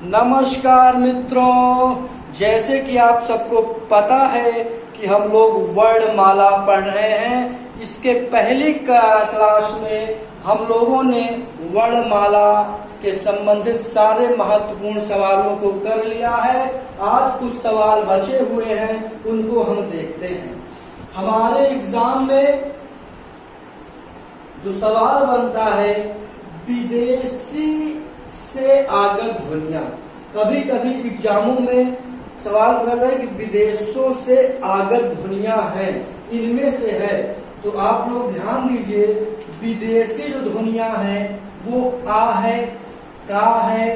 नमस्कार मित्रों, जैसे कि आप सबको पता है कि हम लोग वर्णमाला पढ़ रहे हैं। इसके पहली क्लास में हम लोगों ने वर्णमाला के संबंधित सारे महत्वपूर्ण सवालों को कर लिया है। आज कुछ सवाल बचे हुए हैं, उनको हम देखते हैं। हमारे एग्जाम में जो सवाल बनता है, विदेशी से आगत ध्वनियां। कभी कभी एग्जामों में सवाल करता है कि विदेशों से आगत ध्वनियां हैं, इनमें से है। तो आप लोग ध्यान दीजिए, विदेशी जो ध्वनियां हैं वो आ है, का है,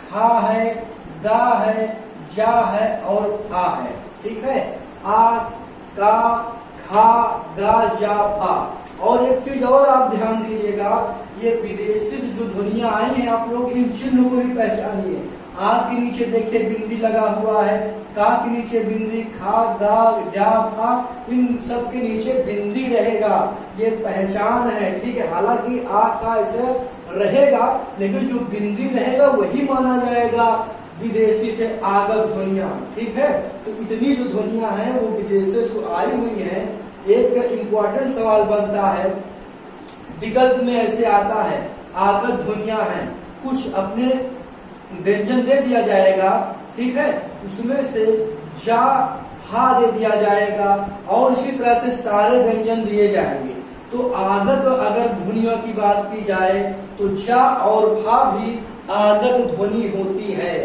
खा है, गा है, जा है और आ है। ठीक है, आ, का, खा, गा, जा, पा। और एक चीज और आप ध्यान दीजिएगा, ये विदेशी जो ध्वनियां आई हैं, आप लोग इन चिन्ह को ही पहचानिए। आ के नीचे देखिए बिंदी लगा हुआ है, का के नीचे बिंदी, खा, गा, जा, पा, इन सब के नीचे बिंदी रहेगा। ये पहचान है, ठीक है। हालांकि आ का ऐसे रहेगा, लेकिन जो बिंदी रहेगा वही माना जाएगा विदेशी से आगत ध्वनियां। ठीक है, तो इतनी जो ध्वनियां हैं वो विदेशी से आई हुई हैं। एक इम्पोर्टेंट सवाल बनता है, विकल्प में ऐसे आता है, आगत ध्वनियां हैं, कुछ अपने व्यंजन दे दिया जाएगा, ठीक है, उसमें से जा, हा दे दिया जाएगा और इसी तरह से सारे व्यंजन दिए जाएंगे। तो आगत अगर ध्वनियों की बात की जाए तो जा और भा भी आगत ध्वनि होती है।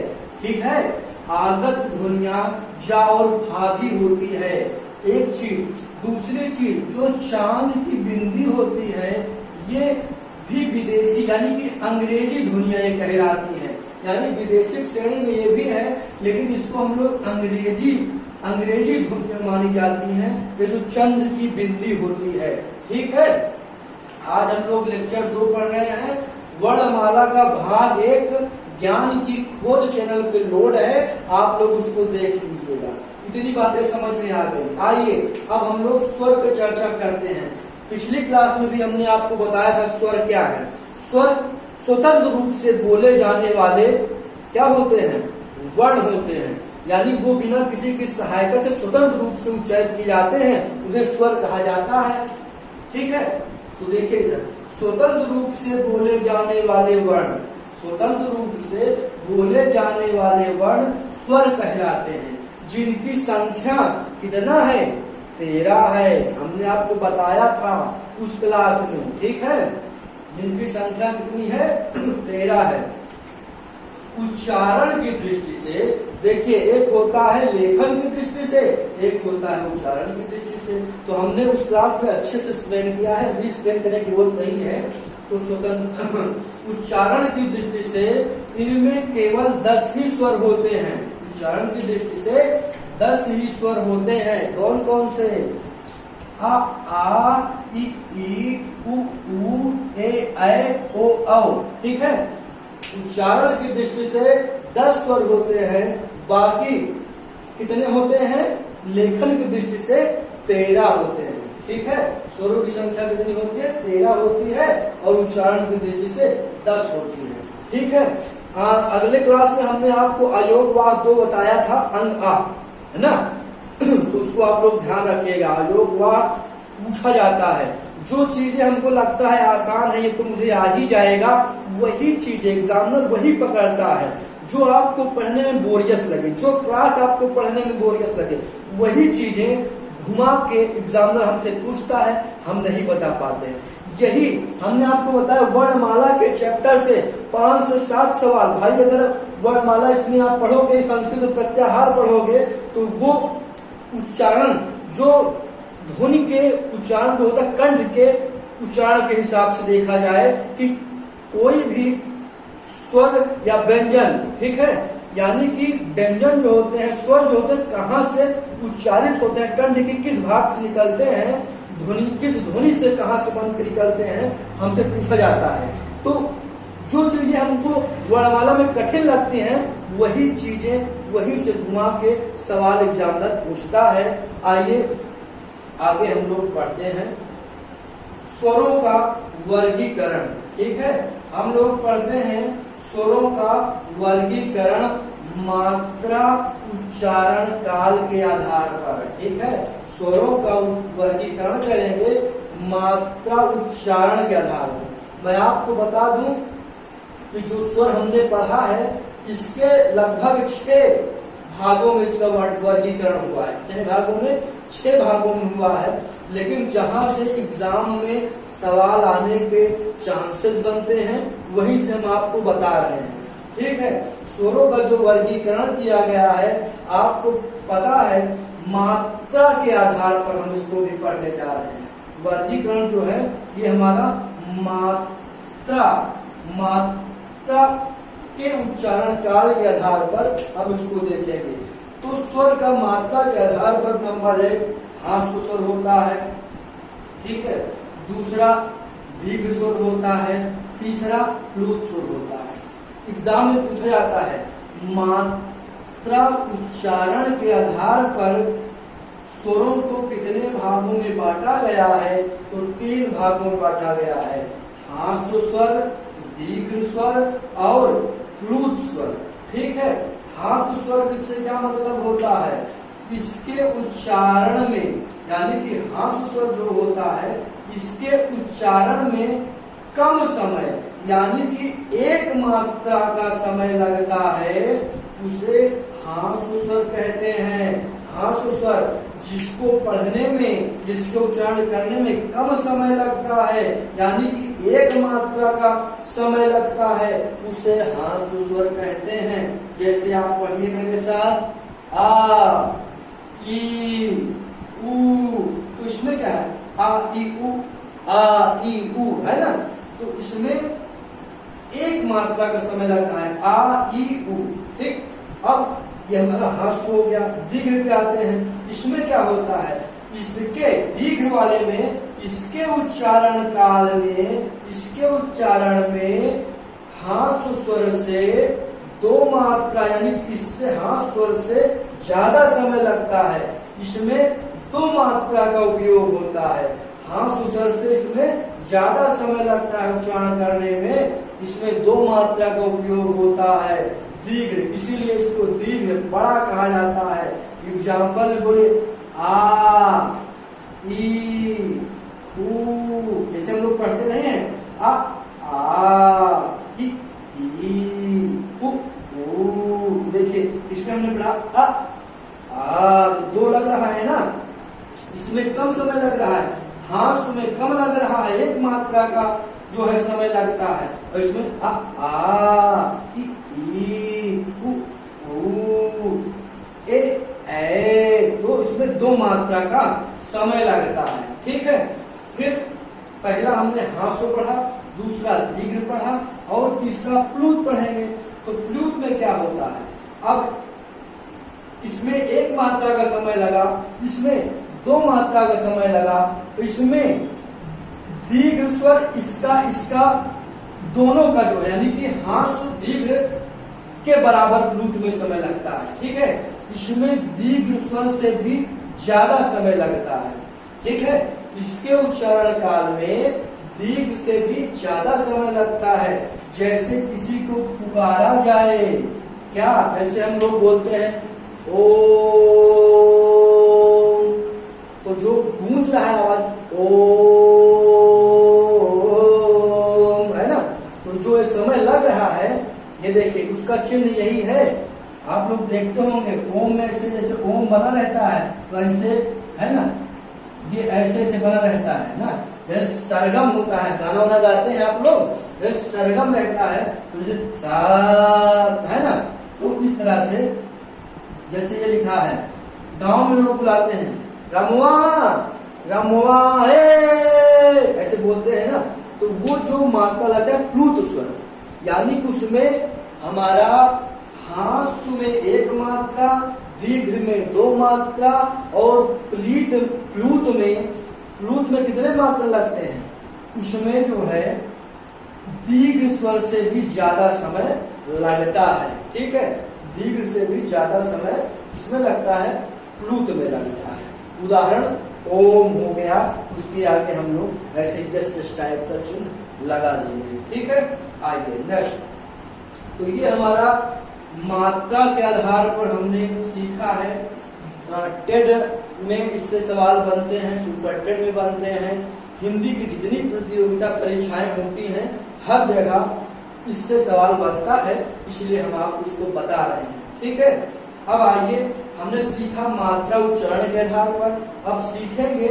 ठीक है, आगत ध्वनियां जा और भा भी होती है। एक चीज, दूसरी चीज, जो चांद की बिंदी होती है ये भी विदेशी यानी कि अंग्रेजी ध्वनियां ये कहलाती हैं। यानी विदेशी श्रेणी में ये भी है, लेकिन इसको हम लोग अंग्रेजी ध्वनियां मानी जाती हैं। ये जो चंद्र की बिंदी होती है। ठीक है, आज हम लोग लेक्चर 2 पढ़ रहे हैं। वर्णमाला का भाग 1 ज्ञान की खोज चैनल पे लोड है, आप लोग उसको देख लीजिएगा। इतनी बातें समझ में आ गई। आइए अब हम लोग स्वर पे चर्चा करते हैं। पिछली क्लास में भी हमने आपको बताया था स्वर क्या है। स्वर स्वतंत्र रूप से बोले जाने वाले क्या होते हैं, वर्ण होते हैं। यानी वो बिना किसी की सहायता से स्वतंत्र रूप से उच्चारित किए जाते हैं, उन्हें स्वर कहा जाता है। ठीक है, तो देखिए, स्वतंत्र रूप से बोले जाने वाले वर्ण, स्वतंत्र रूप से बोले जाने वाले वर्ण स्वर कहलाते हैं, जिनकी संख्या कितना है, 13 है। हमने आपको बताया था उस क्लास में। ठीक है, जिनकी संख्या कितनी है, 13 है। उच्चारण की दृष्टि से देखिए, एक होता है लेखन की दृष्टि से, एक होता है उच्चारण की दृष्टि से। तो हमने उस क्लास में अच्छे से एक्सप्लेन किया है, रीएक्सप्लेन करने की जरूरत नहीं है। तो स्वतंत्र उच्चारण की दृष्टि से इनमें केवल 10 ही स्वर होते हैं। उच्चारण की दृष्टि से 10 ही स्वर होते हैं। कौन कौन से? आ, इ, उ, ए, ऐ, ओ, औ। ठीक है, उच्चारण की दृष्टि से 10 स्वर होते हैं। बाकी कितने होते हैं? लेखन की दृष्टि से 13 होते हैं। ठीक है, स्वरों की संख्या कितनी होती है? 13 होती है और उच्चारण की दृष्टि से 10 होती है। ठीक है, अगले क्लास में हमने आपको अयोगवाद 2 बताया था, अंग आ, है ना। तो उसको आप लोग ध्यान रखिएगा। अयोगवाद पूछा जाता है, जो चीजें हमको लगता है आसान है, ये तो मुझे आ ही जाएगा, वही चीजें एग्जामिनर वही पकड़ता है। जो आपको पढ़ने में बोरियस लगे, जो क्लास आपको पढ़ने में बोरियस लगे, वही चीजें घुमा के एग्जामिनर हमसे पूछता है, हम नहीं बता पाते हैं। यही हमने आपको बताया, वर्णमाला के चैप्टर से 5 से 7 सवाल। भाई अगर वर्णमाला इसमें आप पढ़ोगे, संस्कृत प्रत्याहार पढ़ोगे, तो वो उच्चारण, जो ध्वनि के उच्चारण जो होता है, कंठ के उच्चारण के हिसाब से देखा जाए कि कोई भी स्वर या व्यंजन, ठीक है, यानी कि व्यंजन जो होते हैं, स्वर जो होते हैं, कहाँ से उच्चारित होते हैं, कंठ के किस भाग से निकलते हैं, ध्वनि किस ध्वनि से कहाँ से बन के निकलते हैं, हमसे पूछा जाता है। तो जो चीजें हमको वर्णमाला में कठिन लगती हैं, वही चीजें वही से घुमा के सवाल एग्जामिनर पूछता है। आइए आगे हम लोग पढ़ते हैं स्वरों का वर्गीकरण। ठीक है, हम लोग पढ़ते हैं स्वरों का वर्गीकरण मात्रा उच्चारण काल के आधार पर, ठीक है। स्वरों का वर्गीकरण करेंगे मात्रा उच्चारण के आधार पर। मैं आपको बता दूं कि जो स्वर हमने पढ़ा है इसके लगभग 6 भागों में इसका वर्गीकरण हुआ है। कितने भागों में? 6 भागों में हुआ है। लेकिन जहां से एग्जाम में सवाल आने के चांसेस बनते हैं वहीं से हम आपको बता रहे हैं, ठीक है। स्वरों का जो वर्गीकरण किया गया है आपको पता है, मात्रा के आधार पर हम इसको भी पढ़ने जा रहे हैं। वर्गीकरण जो है ये हमारा मात्रा के उच्चारण काल के आधार पर हम इसको देखेंगे। तो स्वर का मात्रा के आधार पर नंबर 1 ह्रस्व स्वर होता है, ठीक है। दूसरा दीर्घ स्वर होता है, तीसरा प्लुत स्वर होता है। एग्जाम में पूछा जाता है मात्रा उच्चारण के आधार पर स्वरों को कितने भागों में बांटा गया है, तो 3 भागों में बांटा गया है, ह्रस्व स्वर, दीर्घ स्वर और प्लुत स्वर, ठीक है। ह्रस्व स्वर से क्या मतलब होता है? इसके उच्चारण में, यानी कि ह्रस्व स्वर जो होता है इसके उच्चारण में कम समय, यानी कि 1 मात्रा का समय लगता है, उसे ह्रस्व स्वर कहते हैं। ह्रस्व स्वर जिसको पढ़ने में, जिसके उच्चारण करने में कम समय लगता है, यानी कि 1 मात्रा का समय लगता है, उसे ह्रस्व स्वर कहते हैं। जैसे आप पढ़िए मेरे साथ, आ ई उ, तो इसमें क्या है? आ ई उ, आ ई उ, है ना। तो इसमें 1 मात्रा का समय लगता है, आ ई उ, ठीक। अब ये हमारा ह्रस्व हो गया। दीर्घ पे आते हैं, इसमें क्या होता है? इसके दीर्घ वाले में, इसके उच्चारण काल में, इसके उच्चारण में ह्रस्व स्वर से 2 मात्रा, यानी कि इससे ह्रस्व स्वर से ज्यादा समय लगता है। इसमें 2 मात्रा का उपयोग होता है। ह्रस्व स्वर से इसमें ज्यादा समय लगता है उच्चारण करने में, इसमें 2 मात्रा का उपयोग होता है। दीर्घ, इसीलिए इसको दीर्घ बड़ा कहा जाता है। एग्जाम्पल में बोले आ ई उ, जैसे हम लोग पढ़ते नहीं है, आ ई उ ऊ, देखिए इसमें हमने पढ़ा आ, 2 लग रहा है ना, इसमें कम समय लग रहा है। ह्रस्व में कम लग रहा है, 1 मात्रा का जो है समय लगता है, और इसमें आ ई उ ऊ ए तो इसमें 2 मात्रा का समय लगता है, ठीक है। फिर पहला हमने ह्रस्व पढ़ा, दूसरा दीर्घ पढ़ा और तीसरा प्लुत पढ़ेंगे। तो प्लुत में क्या होता है? अब इसमें 1 मात्रा का समय लगा, इसमें 2 मात्रा का समय लगा, तो इसमें दीर्घ स्वर इसका दोनों का जो है, यानी कि ह्रस्व दीर्घ के बराबर प्लुत में समय लगता है, ठीक है। इसमें दीर्घ स्वर से भी ज्यादा समय लगता है, ठीक है। इसके उच्चारण काल में दीर्घ से भी ज्यादा समय लगता है। जैसे किसी को पुकारा जाए, क्या, जैसे हम लोग बोलते हैं ओ, तो जो गूंज रहा है आवाज ओ, है ना, तो जो समय लग रहा है, ये देखिए उसका चिन्ह यही है। आप लोग देखते होंगे ओम में से जैसे ओम बना रहता है, तो ऐसे है ना, ये ऐसे से बना रहता है ना। जैसे सरगम होता है, गाना वाना गाते हैं आप लोग, जैसे सरगम रहता है तो जैसे सा, है ना, तो इस तरह से जैसे ये लिखा है, गांव में लोग बुलाते हैं रमुआ रमुआ ऐसे बोलते हैं ना, तो वो जो मात्रा लगता है प्लुत स्वर, यानी कि उसमें हमारा ह्रस्व में 1 मात्रा, दीर्घ में 2 मात्रा और प्लुत में कितने मात्रा लगते हैं? उसमें जो है दीर्घ स्वर से भी ज्यादा समय लगता है, ठीक है। दीर्घ से भी ज्यादा समय इसमें लगता है, प्लुत में लगता है। उदाहरण ओम हो गया, उसके आगे हम लोग ऐसे जस्ट टाइप का चिन्ह लगा देंगे, ठीक है। आइए नेक्स्ट, तो ये हमारा मात्रा के आधार पर हमने सीखा है। टेड में इससे सवाल बनते हैं, सुपर टेड में बनते हैं, हिंदी की जितनी प्रतियोगिता परीक्षाएं होती हैं हर जगह इससे सवाल बनता है, इसलिए हम आपको इसको बता रहे हैं। ठीक है, अब आइए, हमने सीखा मात्रा उच्चारण के आधार पर, अब सीखेंगे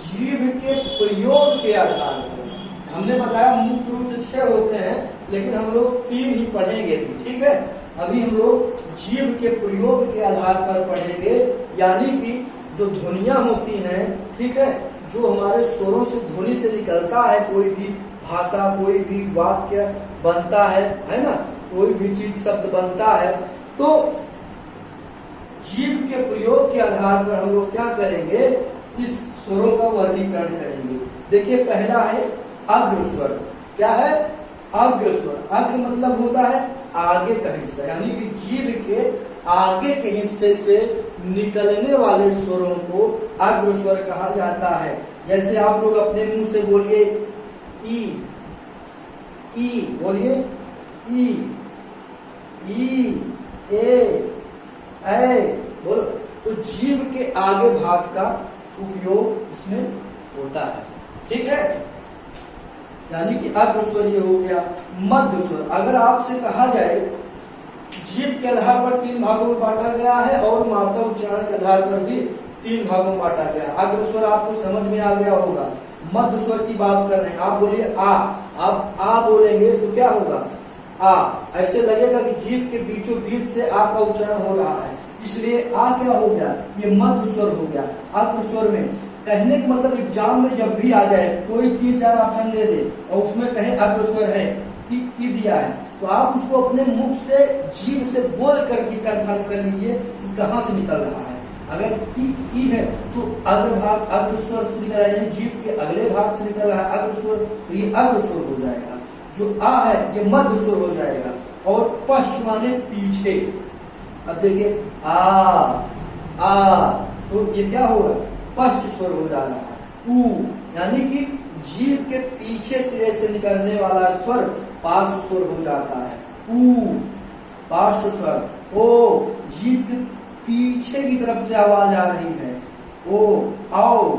जीभ के प्रयोग के आधार पर। हमने बताया मुख्य रूप से 6 होते हैं, लेकिन हम लोग 3 ही पढ़ेंगे भी। ठीक है, अभी हम लोग जीभ के प्रयोग के आधार पर पढ़ेंगे, यानी कि जो ध्वनियां होती हैं, ठीक है, जो हमारे स्वरों से ध्वनि से निकलता है, कोई भी भाषा, कोई भी वाक्य बनता है ना, कोई भी चीज शब्द बनता है, तो जीभ के प्रयोग के आधार पर हम लोग क्या करेंगे, इस स्वरों का वर्गीकरण करेंगे। देखिए, पहला है अग्र स्वर। क्या है? अग्र स्वर। अग्र मतलब होता है आगे का हिस्सा, यानी कि जीभ के आगे के हिस्से से निकलने वाले स्वरों को अग्र स्वर कहा जाता है। जैसे आप लोग अपने मुंह से बोलिए ई, बोलिए ई, ए, बोलो, तो जीभ के आगे भाग का उपयोग इसमें होता है। ठीक है, यानी कि अग्र स्वर ये हो गया। मध्य स्वर, अगर आपसे कहा जाए जीभ के आधार पर 3 भागों में बांटा गया है और मात्रा उच्चारण के आधार पर भी 3 भागों में बांटा गया है। अग्र स्वर आपको समझ में आ गया होगा। मध्य स्वर की बात कर रहे हैं, आप बोलिए आ, आप आ बोलेंगे तो क्या होगा, आ, ऐसे लगेगा कि जीभ के बीचों बीच से आ का उच्चारण हो रहा है, इसलिए आ क्या हो गया, ये मध्य स्वर हो गया। अग्र स्वर में कहने का मतलब एग्जाम में जब भी आ जाए, कोई 3-4 ऑप्शन दे दे और उसमें कहे अग्र स्वर है, ई दिया है, तो आप उसको अपने मुख से, जीभ से बोल करके कंफर्म कर लीजिए कि कहाँ से निकल रहा है। अगर ई है तो अग्र भाग अग्र स्वर से निकल रहा है, जीभ के अगले भाग से निकल रहा है अग्र स्वर, तो ये अग्र स्वर हो जाएगा। जो आ है ये मध्य स्वर हो जाएगा। और पश्च माने पीछे। अब देखिए आ, तो ये क्या होगा, पश्च स्वर हो जा रहा है। ऊ, यानी कि जीभ के पीछे सिरे से निकलने वाला स्वर पार्श्व स्वर हो जाता है। ऊ, पार्श्व स्वर। ओ, जीभ के पीछे की तरफ से आवाज आ रही है, ओ, आओ,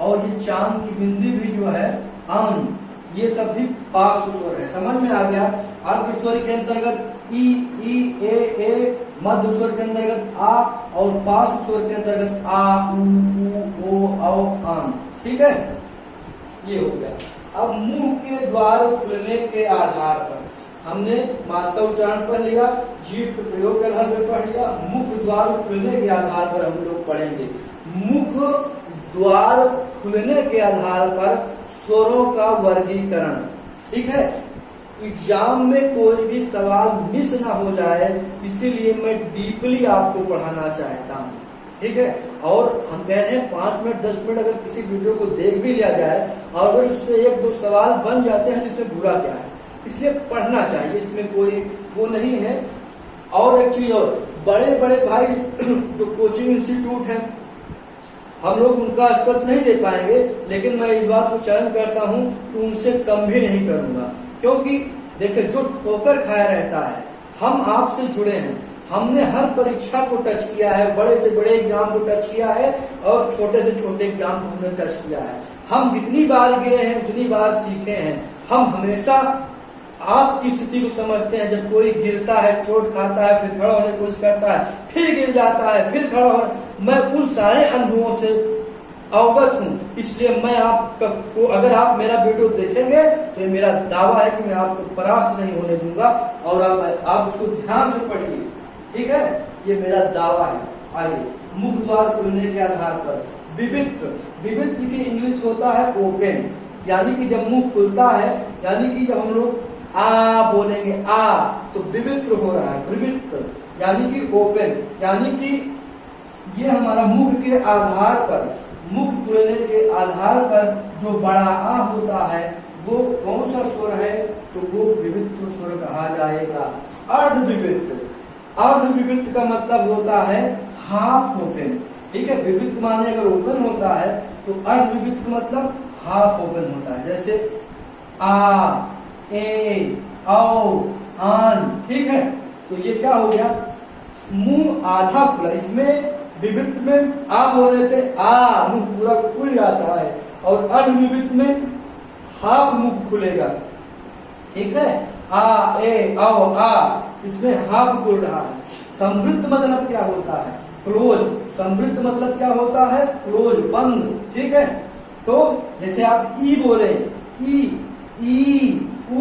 और ये चांद की बिंदी भी जो है अं, ये सब भी पार्श्व स्वर है। समझ में आ गया। अग्र स्वर के अंतर्गत ई, ए, मध्य स्वर के अंतर्गत आ, और पार्श्व स्वर के अंतर्गत आ, उ, ओ, औ, आं। ठीक है, ये हो गया। अब मुंह के द्वार खुलने के आधार पर हमने मात्रा उच्चारण पढ़ लिया, जीभ के प्रयोग के आधार पर पढ़ लिया, मुख द्वार खुलने के आधार पर हम लोग पढ़ेंगे। मुख द्वार खुलने के आधार पर स्वरों का वर्गीकरण। ठीक है, एग्जाम में कोई भी सवाल मिस ना हो जाए, इसीलिए मैं डीपली आपको पढ़ाना चाहता हूँ। ठीक है, और हम कह रहे हैं 5 मिनट 10 मिनट अगर किसी वीडियो को देख भी लिया जाए और अगर उससे 1-2 सवाल बन जाते हैं, जिसमें बुरा क्या है, इसलिए पढ़ना चाहिए, इसमें कोई वो नहीं है। और एक चीज और, बड़े बड़े भाई जो कोचिंग इंस्टीट्यूट है, हम लोग उनका स्तर तो नहीं दे पाएंगे, लेकिन मैं इस बात को चैलेंज करता हूं कि उनसे कम भी नहीं करूंगा। क्योंकि देखिए, जो ठोकर खाया रहता है, हम आपसे जुड़े हैं, हमने हर परीक्षा को टच किया है, बड़े से बड़े एग्जाम को टच किया है और छोटे से छोटे एग्जाम को हमने टच किया है। हम जितनी बार गिरे हैं उतनी बार सीखे हैं। हम हमेशा आपकी स्थिति को समझते हैं। जब कोई गिरता है, चोट खाता है, फिर खड़ा होने की कोशिश करता है, फिर गिर जाता है, फिर खड़ा हो, मैं उन सारे अनुभवों से अवगत हूँ। इसलिए मैं आपको, अगर आप मेरा वीडियो देखेंगे तो ये मेरा दावा है कि मैं आपको परास्त नहीं होने दूंगा, और आप उसको ध्यान से पढ़िए। ठीक है, ये मेरा दावा है। आइए, मुख द्वार खुलने के आधार पर विवित्र की इंग्लिश होता है ओपन, यानी कि जब मुंह खुलता है, यानी कि जब हम लोग आ बोलेंगे आ, तो विवित्र हो रहा है, विवित्र यानी कि ओपन, यानी कि ये हमारा मुख के आधार पर, मुख खुलने के आधार पर जो बड़ा आ होता है वो कौन सा स्वर है, तो वो विवित्र स्वर कहा जाएगा। अर्धविविक्त, अर्धविविक्त का मतलब होता है हाफ ओपन। ठीक है, विविक्त माने अगर ओपन होता है तो अर्धविविक्त का मतलब हाफ ओपन होता है। जैसे आ, ए, औ, आन, ठीक है। तो ये क्या हो गया, मुंह आधा खुला, इसमें विविध में आ बोलने पे आ मुंह पूरा खुल जाता है, और अनिवित में हाफ मुंह खुलेगा, ठीक है। आ ए आओ आ, इसमें हाफ खुल रहा है। समृद्ध मतलब क्या होता है, क्लोज। समृद्ध मतलब क्या होता है, क्लोज, बंद, ठीक है। तो जैसे आप ई बोले, ई ऊ,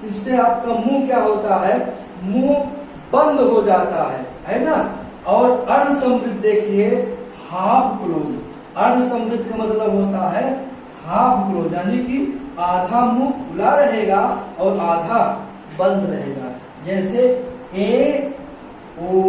इससे आपका मुंह क्या होता है, मुंह बंद हो जाता है ना। और अर्ध समृद्ध देखिए, हाफ क्लोज। अर्ध समृद्ध का मतलब होता है हाफ क्लोज, यानी कि आधा मुंह खुला रहेगा और आधा बंद रहेगा। जैसे ए ओ,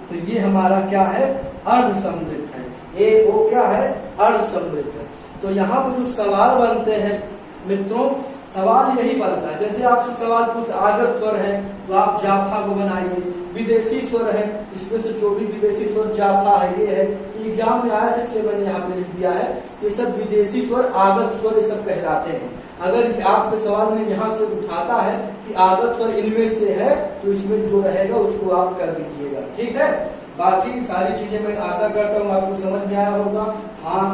तो ये हमारा क्या है, अर्ध समृद्ध है। ए ओ क्या है, अर्ध समृद्ध है। तो यहाँ पर जो सवाल बनते हैं मित्रों, सवाल यही बनता है, जैसे आपसे सवाल कुछ आगत स्वर है तो आप जाफा को बनाइए, विदेशी स्वर है, इसमें से जो भी विदेशी स्वर जाफा है, ये है, एग्जाम में आया है इसलिए मैंने यहाँ पे लिख दिया है। ये सब विदेशी स्वर, आगत स्वर, ये सब कहलाते हैं। अगर आपके सवाल में यहाँ से उठाता है कि आगत स्वर इनमें से है, तो इसमें जो रहेगा उसको आप कर दीजिएगा, ठीक है। बाकी सारी चीजें मैं आशा करता हूँ आपको समझ में आया होगा। हाँ,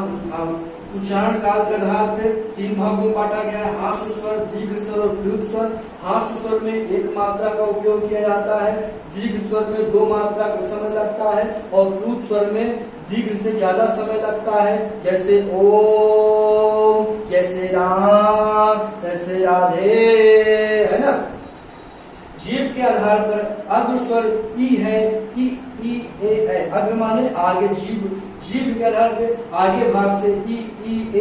उच्चारण काल के आधार पर 3 भाग में बांटा गया है, हास्य स्वर, दीर्घ स्वर और प्लुत स्वर। हास्य स्वर में 1 मात्रा का उपयोग किया जाता है, दीर्घ स्वर में 2 मात्रा का समय लगता है, और प्लुत स्वर में दीर्घ से ज्यादा समय लगता है। जैसे ओम, जैसे राम, जैसे राधे, है ना। जीभ के आधार पर अग्र स्वर ई है, ई ए है। अग्र माने आगे, जीभ के आधार पे आगे भाग से ई ए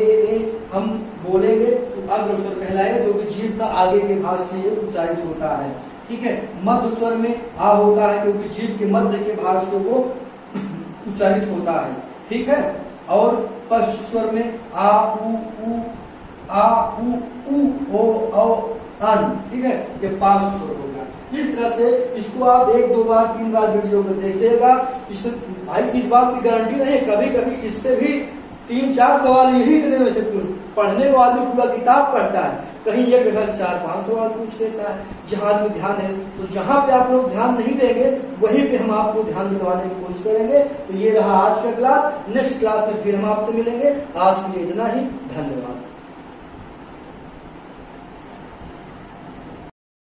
हम बोलेंगे तो अग्र स्वर कहलाएगा, क्योंकि जीभ का आगे के भाग से ये उच्चारित होता है, ठीक है। मध्य स्वर में आ होता है, क्योंकि जीभ के मध्य के भाग से वो उच्चारित होता है, ठीक है। और पश्च स्वर में आ उ ओ अन, ठीक है, ये पार्श्व स्वर होगा। इस तरह से इसको आप 1, 2 बार 3 बार वीडियो को देखिएगा। इससे भाई इस बात की गारंटी नहीं है, कभी कभी इससे भी 3-4 सवाल यही इतने में से पढ़ने को आदमी पूरा किताब पढ़ता है, कहीं एक जगह 4-5 सवाल पूछ लेता है। जहां आदमी ध्यान है, तो जहां पे आप लोग ध्यान नहीं देंगे वहीं पे हम आपको ध्यान दिलवाने की कोशिश करेंगे। तो ये रहा आज का क्लास। नेक्स्ट क्लास में फिर हम आपसे मिलेंगे। आज के लिए इतना ही, धन्यवाद।